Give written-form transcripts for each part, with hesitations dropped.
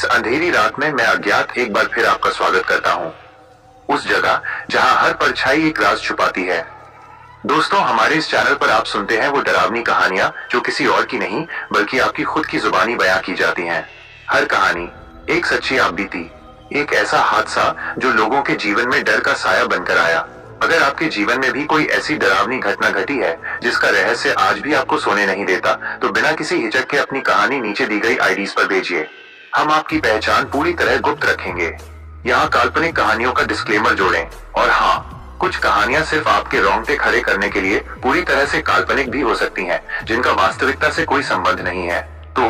इस अंधेरी रात में मैं अज्ञात एक बार फिर आपका स्वागत करता हूँ, उस जगह जहाँ हर परछाई एक राज छुपाती है। दोस्तों, हमारे इस चैनल पर आप सुनते हैं वो डरावनी कहानियां जो किसी और की नहीं बल्कि आपकी खुद की जुबानी बयां की जाती हैं। हर कहानी एक सच्ची आप बीती, एक ऐसा हादसा जो लोगों के जीवन में डर का साया बनकर आया। अगर आपके जीवन में भी कोई ऐसी डरावनी घटना घटी है जिसका रहस्य आज भी आपको सोने नहीं देता, तो बिना किसी हिचक के अपनी कहानी नीचे दी गई आईडीज पर भेजिए। हम आपकी पहचान पूरी तरह गुप्त रखेंगे। यहाँ काल्पनिक कहानियों का डिस्क्लेमर जोड़ें, और हाँ, कुछ कहानियां सिर्फ आपके रोंगटे खड़े करने के लिए पूरी तरह से काल्पनिक भी हो सकती हैं, जिनका वास्तविकता से कोई संबंध नहीं है। तो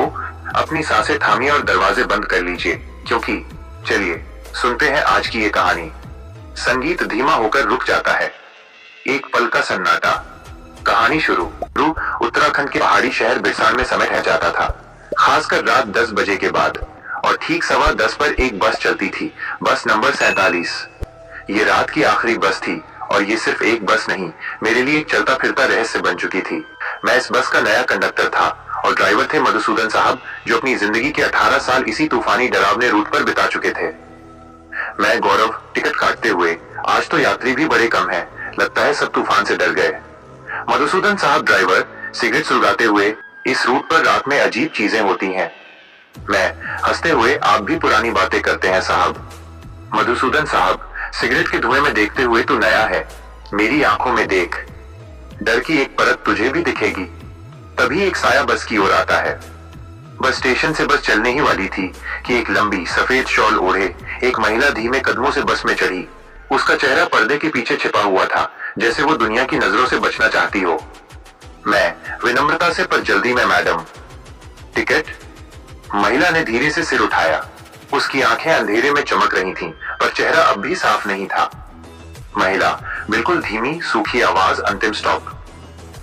अपनी सांसें थामिए और दरवाजे बंद कर लीजिए, क्योंकि चलिए सुनते हैं आज की ये कहानी। संगीत धीमा होकर रुक जाता है। एक पल का सन्नाटा। कहानी शुरू। उत्तराखंड के पहाड़ी शहर बिरसान में समय रह जाता था, खासकर रात 10 बजे के बाद, और ठीक 10:15 पर एक बस चलती थी, बस नंबर 47। ये रात की आखिरी बस थी, और ये सिर्फ एक बस नहीं, मेरे लिए एक चलता फिरता रहस्य बन चुकी थी। मैं इस बस का नया कंडक्टर था, और ड्राइवर थे मधुसूदन साहब, जो अपनी जिंदगी के 18 साल इसी तूफानी डरावने रूट पर बिता चुके थे। मैं गौरव टिकट काटते हुए, आज तो यात्री भी बड़े कम हैं, लगता है सब तूफान से डर गए। मधुसूदन साहब ड्राइवर सिगरेट सुलगाते हुए, इस रूट पर रात में अजीब चीजें होती हैं। मैं हंसते हुए, आप भी पुरानी बातें करते हैं साहब। मधुसूदन साहब सिगरेट के धुएं में देखते हुए, तू नया है, मेरी आंखों में देख, डर की एक परत तुझे भी दिखेगी। तभी एक साया बस की ओर आता है। बस स्टेशन से बस चलने ही वाली थी कि एक लंबी सफेद शॉल ओढ़े एक महिला धीमे कदमों से बस में चढ़ी। उसका चेहरा पर्दे के पीछे छिपा हुआ था, जैसे वो दुनिया की नजरों से बचना चाहती हो। मैं विनम्रता से, पर जल्दी में मैडम। टिकट? महिला ने धीरे से सिर उठाया। उसकी आंखें अंधेरे में चमक रही थीं, पर चेहरा अब भी साफ नहीं था। महिला बिल्कुल धीमी सूखी आवाज, अंतिम स्टॉप।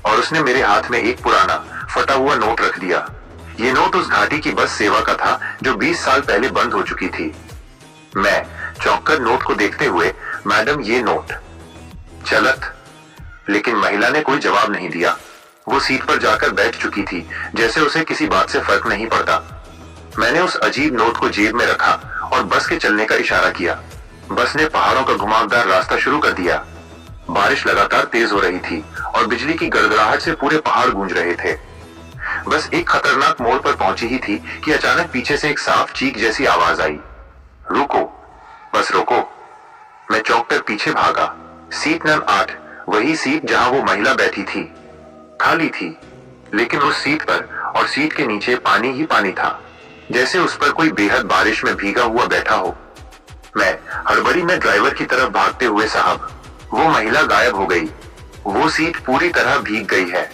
और उसने मेरे हाथ में एक पुराना फटा हुआ नोट रख दिया। ये नोट उस घाटी की बस सेवा का था जो 20 साल पहले बंद हो चुकी थी। मैं चौंक कर नोट को देखते हुए, मैडम ये नोट चलत। लेकिन महिला ने कोई जवाब नहीं दिया। वो सीट पर जाकर बैठ चुकी थी, जैसे उसे किसी बात से फर्क नहीं पड़ता। मैंने उस अजीब नोट को जेब में रखा और बस के चलने का इशारा किया। बस ने पहाड़ों का घुमावदार रास्ता शुरू कर दिया। बारिश लगातार तेज हो रही थी और बिजली की गड़गड़ाहट से पूरे पहाड़ गूंज रहे थे। बस एक खतरनाक मोड़ पर पहुंची ही थी कि अचानक पीछे से एक साफ चीख जैसी आवाज आई, रुको, बस रुको। मैं चौंक कर पीछे भागा। सीट नंबर 8, वही सीट जहां वो महिला बैठी थी, खाली थी। लेकिन उस सीट पर और सीट के नीचे पानी ही पानी था, जैसे उस पर कोई बेहद बारिश में भीगा हुआ बैठा हो। मैं हड़बड़ी में ड्राइवर की तरफ भागते हुए, साहब, वो महिला गायब हो गई, वो सीट पूरी तरह भीग गई है।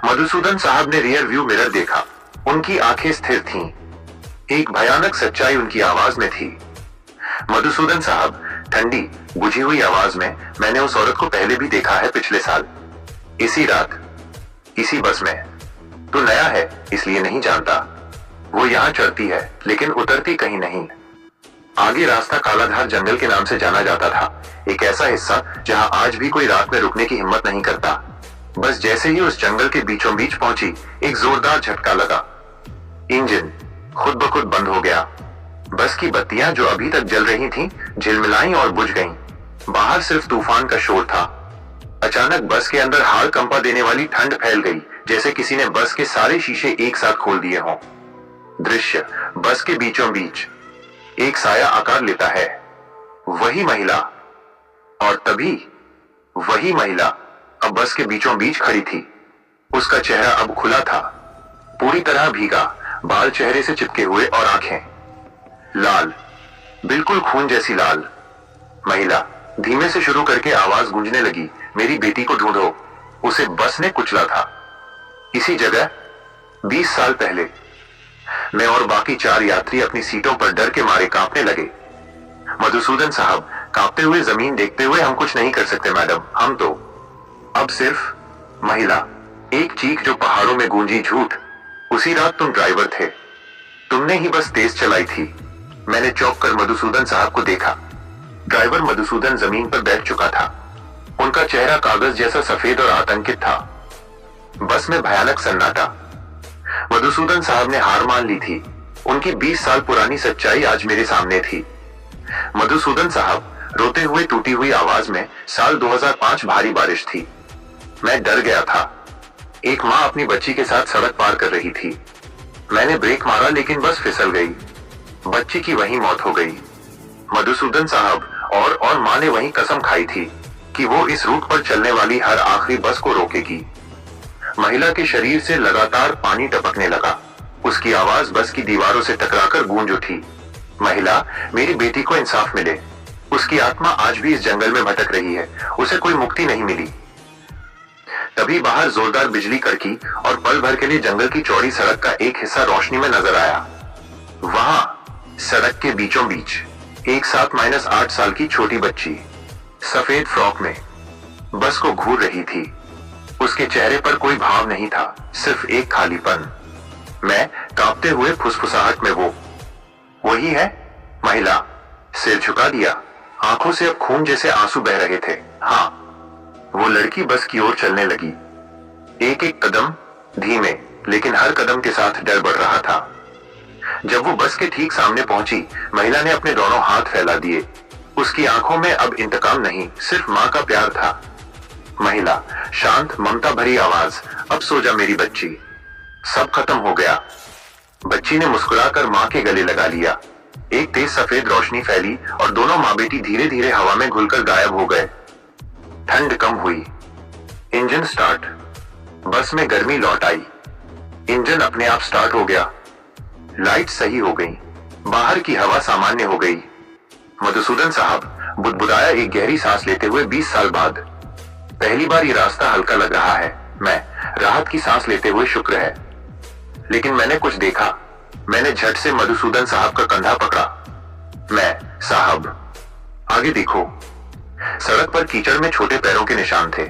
मधुसूदन साहब ने रियर व्यू मिरर देखा। उनकी आंखें स्थिर थीं। एक भयानक सच्चाई उनकी आवाज में थी। मधुसूदन साहब, ठंडी बुझी हुई आवाज में, मैंने उस औरत को पहले भी देखा है, पिछले साल इसी रात, इसी बस में। तू नया है इसलिए नहीं जानता। वो यहाँ चढ़ती है लेकिन उतरती कहीं नहीं। आगे रास्ता कालाधार जंगल के नाम से जाना जाता था, एक ऐसा हिस्सा जहाँ आज भी कोई रात में रुकने की हिम्मत नहीं करता। बस जैसे ही उस जंगल के बीचों बीच पहुंची, एक जोरदार झटका लगा। इंजन खुद ब खुद बंद हो गया। बस की बत्तियां जो अभी तक जल रही थीं, झिलमिलाईं और बुझ गईं। बाहर सिर्फ तूफान का शोर था। अचानक बस के अंदर हाड़ कंपा देने वाली ठंड फैल गई, जैसे किसी ने बस के सारे शीशे एक साथ खोल दिए हों। दृश्य बस के बीचों बीच एक साया आकार लेता है। वही महिला, और तभी वही महिला अब बस के बीचों बीच खड़ी थी। उसका चेहरा अब खुला था, पूरी तरह भीगा, बाल चेहरे से चिपके हुए और आंखें लाल, बिल्कुल खून जैसी लाल। महिला धीमे से शुरू करके आवाज गूंजने लगी, मेरी बेटी को ढूंढो, उसे बस ने कुचला था, इसी जगह 20 साल पहले। मैं और बाकी 4 यात्री अपनी सीटों पर डर के मारे कांपने लगे। मधुसूदन साहब कांपते हुए जमीन देखते हुए, हम कुछ नहीं कर सकते मैडम, हम तो अब सिर्फ। महिला एक चीख जो पहाड़ों में गूंजी, झूठ, उसी रात तुम ड्राइवर थे, तुमने ही बस तेज चलाई थी। मैंने चौंक कर मधुसूदन साहब को देखा। ड्राइवर मधुसूदन जमीन पर बैठ चुका था। उनका चेहरा कागज जैसा सफेद और आतंकित था। बस में भयानक सन्नाटा। मधुसूदन साहब ने हार मान ली थी। उनकी 20 साल पुरानी सच्चाई आज मेरे सामने थी। मधुसूदन साहब रोते हुए टूटी हुई आवाज में, साल 2005 भारी बारिश थी। मैं डर गया था। एक माँ अपनी बच्ची के साथ सड़क पार कर रही थी। मैंने ब्रेक मारा लेकिन बस फिसल गई। बच्ची की वहीं मौत हो गई। मधुसूदन साहब और माँ ने वहीं कसम खाई थी कि वो इस रूट पर चलने वाली हर आखिरी बस को रोकेगी। महिला के शरीर से लगातार पानी टपकने लगा। उसकी आवाज बस की दीवारों से टकराकर गूंज उठी। महिला, मेरी बेटी को इंसाफ मिले। उसकी आत्मा आज भी इस जंगल में भटक रही है। उसे कोई मुक्ति नहीं मिली। तभी बाहर जोरदार बिजली कड़की और पल भर के लिए जंगल की चौड़ी सड़क का एक हिस्सा रोशनी में नजर आया। वहां सड़क के बीचों बीच एक 7-8 साल की छोटी बच्ची सफेद फ्रॉक में बस को घूर रही थी। उसके चेहरे पर कोई भाव नहीं था, सिर्फ एक खालीपन। मैं कांपते हुए फुसफुसाहट में, वो वही है? महिला सिर झुका दिया। आंखों से अब खून जैसे आंसू बह रहे थे। हाँ, वो लड़की बस की ओर चलने लगी। एक एक कदम धीमे, लेकिन हर कदम के साथ डर बढ़ रहा था। जब वो बस के ठीक सामने पहुंची, महिला ने अपने दोनों हाथ फैला दिए। उसकी आंखों में अब इंतकाम नहीं, सिर्फ मां का प्यार था। महिला, शांत ममता भरी आवाज, अब सो जा मेरी बच्ची, सब खत्म हो गया। बच्ची ने मुस्कुराकर मां के गले लगा लिया। एक तेज सफेद रोशनी फैली और दोनों माँ बेटी धीरे धीरे हवा में घुलकर गायब हो गए। ठंड कम हुई। Engine start. बस में गर्मी लौट आई। इंजन अपने आप स्टार्ट हो गया। लाइट सही हो गई। बाहर की हवा सामान्य हो गई। मधुसूदन साहब बुदबुदाया एक गहरी सांस लेते हुए। 20 साल बाद पहली बार ये रास्ता हल्का लग रहा है। मैं राहत की सांस लेते हुए, शुक्र है। लेकिन मैंने कुछ देखा। मैंने झट से मधुसूदन साहब का कंधा पकड़ा। मैं, साहब आगे देखो। सड़क पर कीचड़ में छोटे पैरों के निशान थे।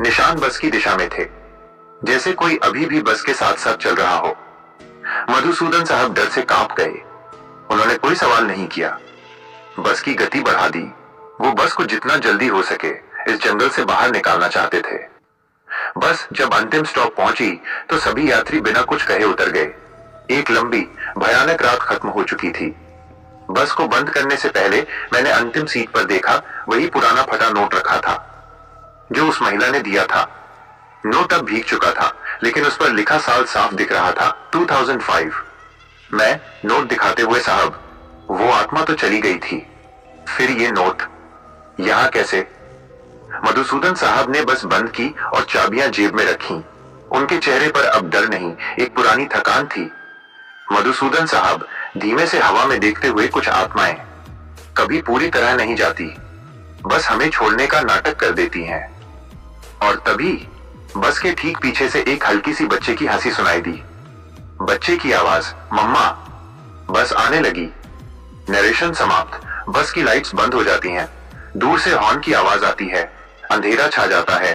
निशान बस की दिशा में थे, जैसे कोई अभी भी बस के साथ साथ चल रहा हो। मधुसूदन साहब डर से कांप गए। उन्होंने कोई सवाल नहीं किया। बस की गति बढ़ा दी। वो बस को जितना जल्दी हो सके इस जंगल से बाहर निकालना चाहते थे। बस जब अंतिम स्टॉप पहुंची तो सभी यात्री बिना कुछ कहे उतर गए। एक लंबी भयानक रात खत्म हो चुकी थी। बस को बंद करने से पहले मैंने अंतिम सीट पर देखा, वही पुराना फटा नोट रखा था जो उस महिला ने दिया था। नोट अब भीग चुका था, लेकिन उस पर लिखा साल साफ दिख रहा था, 2005। मैं नोट दिखाते हुए, साहब वो आत्मा तो चली गई थी, फिर ये नोट यहां कैसे? मधुसूदन साहब ने बस बंद की और चाबियां जेब में रखी। उनके चेहरे पर अब डर नहीं, एक पुरानी थकान थी। मधुसूदन साहब धीमे से हवा में देखते हुए, कुछ आत्माएं कभी पूरी तरह नहीं जाती, बस हमें छोड़ने का नाटक कर देती हैं। और तभी बस के ठीक पीछे से एक हल्की सी बच्चे की हंसी सुनाई दी। बच्चे की आवाज, मम्मा। बस आने लगी। नरेशन समाप्त। बस की लाइट्स बंद हो जाती हैं। दूर से हॉर्न की आवाज आती है। अंधेरा छा जाता है।